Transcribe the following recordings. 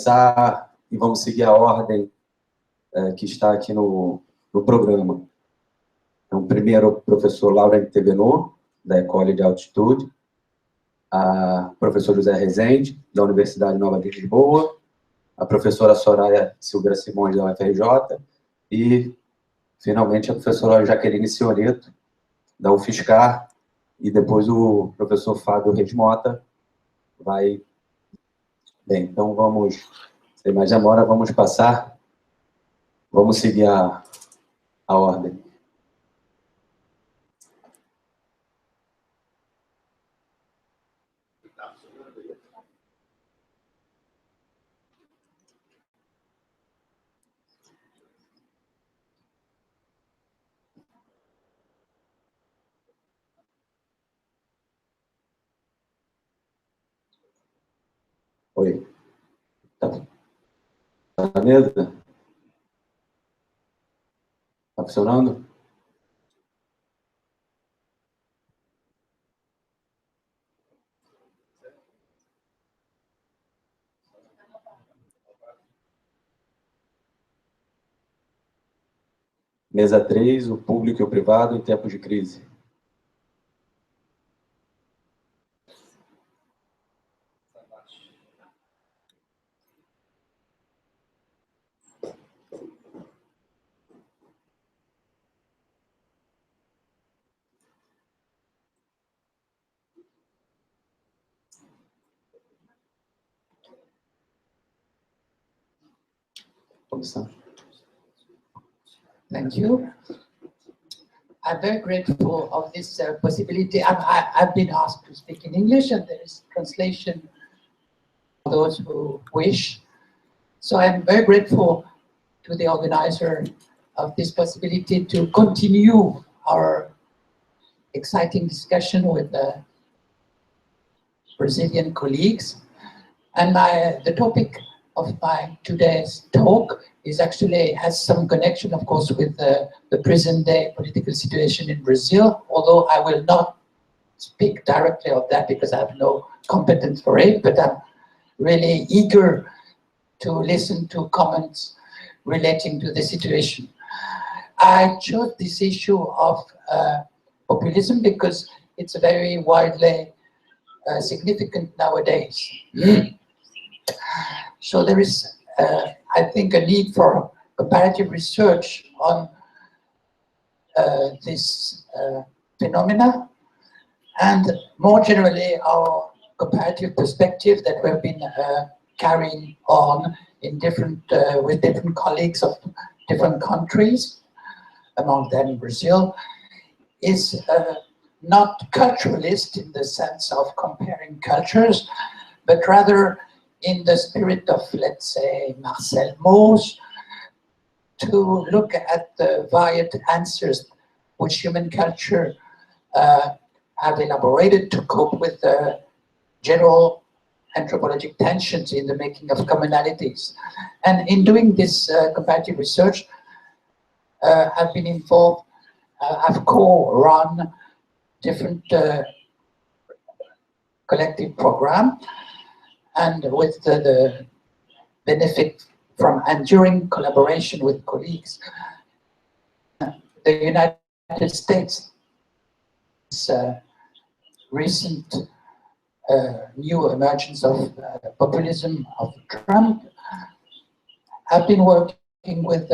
começar e vamos seguir a ordem que está aqui no programa. Então, primeiro, o professor Laurent Thevenot, da École de Altitude, a professor José Resende, da Universidade Nova de Lisboa, a professora Soraya Silveira Simões, da UFRJ, e, finalmente, a professora Jacqueline Sinhoreto, da UFSCar, e depois o professor Fabio Reis Mota vai... Bem, então vamos, sem mais demora, vamos seguir a ordem. Oi. Tá na mesa? Tá funcionando? Mesa 3, o público e o privado em tempos de crise. Thank you. I'm very grateful of this possibility. I've been asked to speak in English, and there is translation for those who wish. So I'm very grateful to the organizer of this possibility to continue our exciting discussion with the Brazilian colleagues. And the topic of my today's talk has some connection, of course, with the present-day political situation in Brazil, although I will not speak directly of that because I have no competence for it, but I'm really eager to listen to comments relating to the situation. I chose this issue of populism because it's very widely significant nowadays. So there is, I think, a need for comparative research on this phenomena, and more generally our comparative perspective that we've been carrying on in with different colleagues of different countries, among them Brazil, is not culturalist in the sense of comparing cultures, but rather in the spirit of, let's say, Marcel Mauss, to look at the varied answers which human culture have elaborated to cope with the general anthropologic tensions in the making of commonalities. And in doing this comparative research, I've been involved, I've co-run different collective programs, and with the benefit from enduring collaboration with colleagues. The United States, recent new emergence of populism of Trump, I've been working with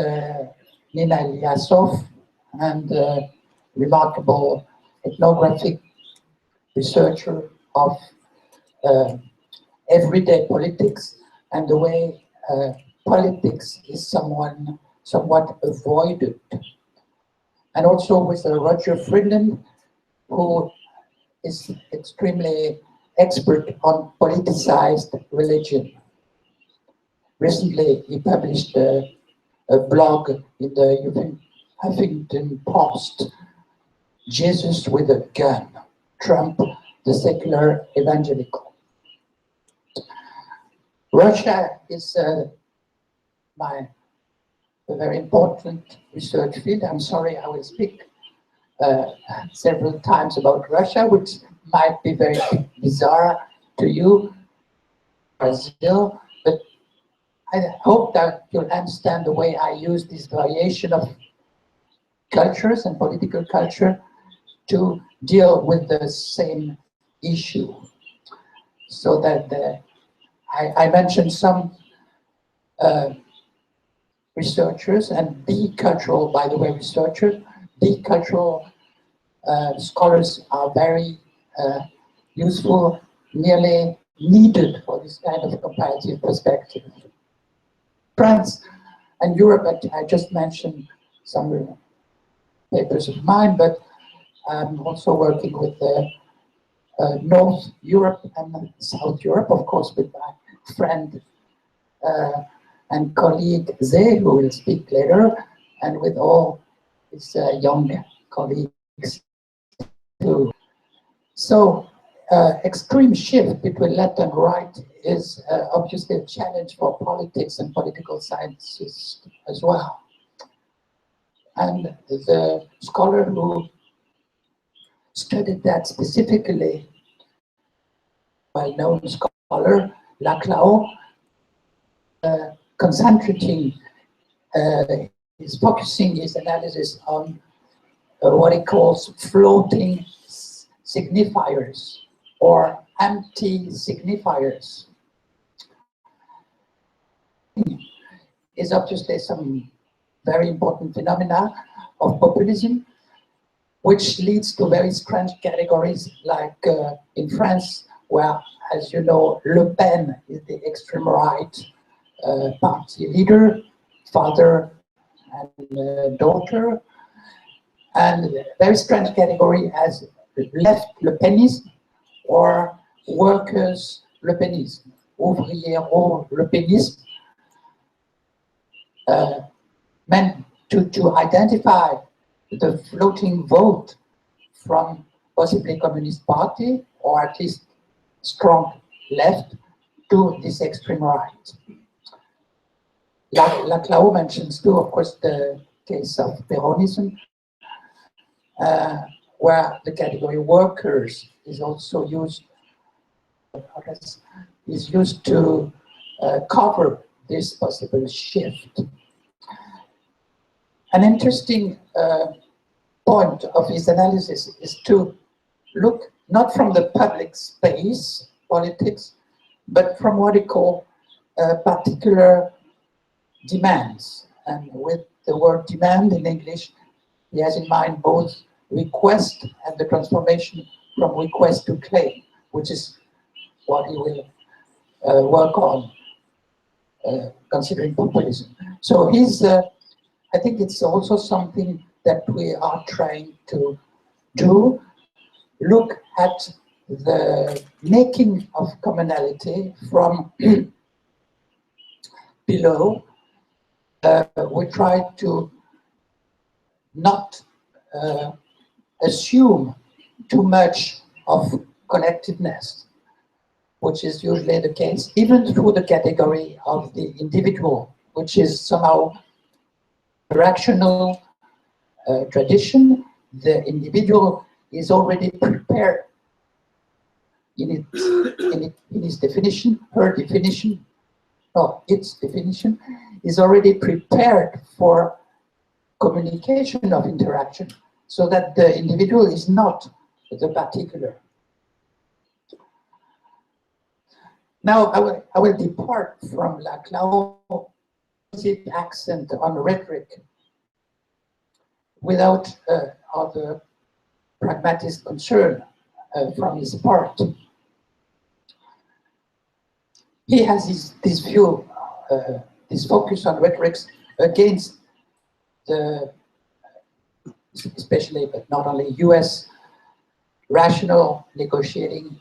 Nina Ilyasov, and remarkable ethnographic researcher of everyday politics and the way politics is somewhat avoided. And also with Roger Friedland, who is extremely expert on politicized religion. Recently, he published a blog in the Huffington Post, Jesus with a Gun, Trump, the Secular Evangelical. Russia is a very important research field. I'm sorry, I will speak several times about Russia, which might be very bizarre to you, Brazil, but I hope that you'll understand the way I use this variation of cultures and political culture to deal with the same issue. So that I mentioned some researchers and bicultural, by the way, researchers. Bicultural scholars are very useful, nearly needed for this kind of comparative perspective. France and Europe, I just mentioned some papers of mine, but I'm also working with North Europe and South Europe, of course, with my friend and colleague José, who will speak later, and with all his young colleagues too. So, extreme shift between left and right is obviously a challenge for politics and political sciences as well. And the scholar who studied that specifically, well-known scholar, Laurent, concentrating, is focusing his analysis on what he calls floating signifiers or anti-signifiers. Is obviously some very important phenomena of populism, which leads to very strange categories, like in France, where, as you know, Le Pen is the extreme right party leader, father and daughter, and a very strange category as left Le Penisme or workers Le Penisme, ouvriero Le Penisme, meant to identify the floating vote from possibly Communist Party, or at least strong left, to this extreme right. Laurent mentions too, of course, the case of Peronism, where the category workers is also used, to cover this possible shift. An interesting point of his analysis is to look not from the public space politics, but from what he calls particular demands. And with the word demand in English, he has in mind both request and the transformation from request to claim, which is what he will work on, considering populism. So he's, I think it's also something that we are trying to do, look at the making of commonality from below. We try to not assume too much of connectiveness, which is usually the case, even through the category of the individual, which is somehow rational tradition. The individual is already prepared in its definition, her definition, no, its definition, is already prepared for communication of interaction, so that the individual is not the particular. Now, I will depart from Laurent's accent on rhetoric without other pragmatic concern from his part. He has this view, this focus on rhetorics against the, especially, but not only, US rational negotiating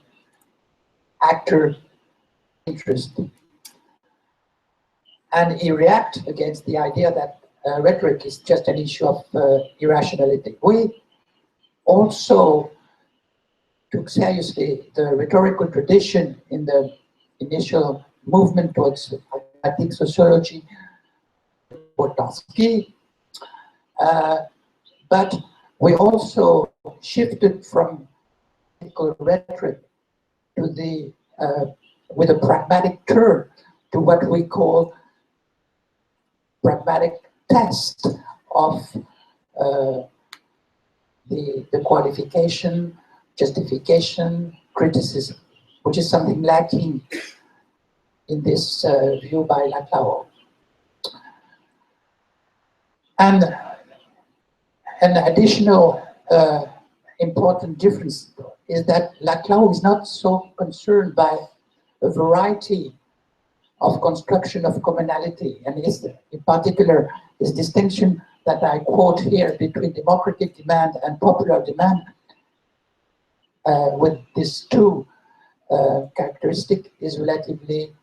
actor interest. And he reacts against the idea that rhetoric is just an issue of irrationality. We also took seriously the rhetorical tradition in the initial movement towards pragmatic sociology, Boltanski, but we also shifted from political rhetoric to the, with a pragmatic turn, to what we call pragmatic test of the qualification, justification, criticism, which is something lacking in this view by Laclau. And an additional important difference is that Laclau is not so concerned by a variety of construction of commonality, and is in particular his distinction that I quote here between democratic demand and popular demand, with these two characteristics, is relatively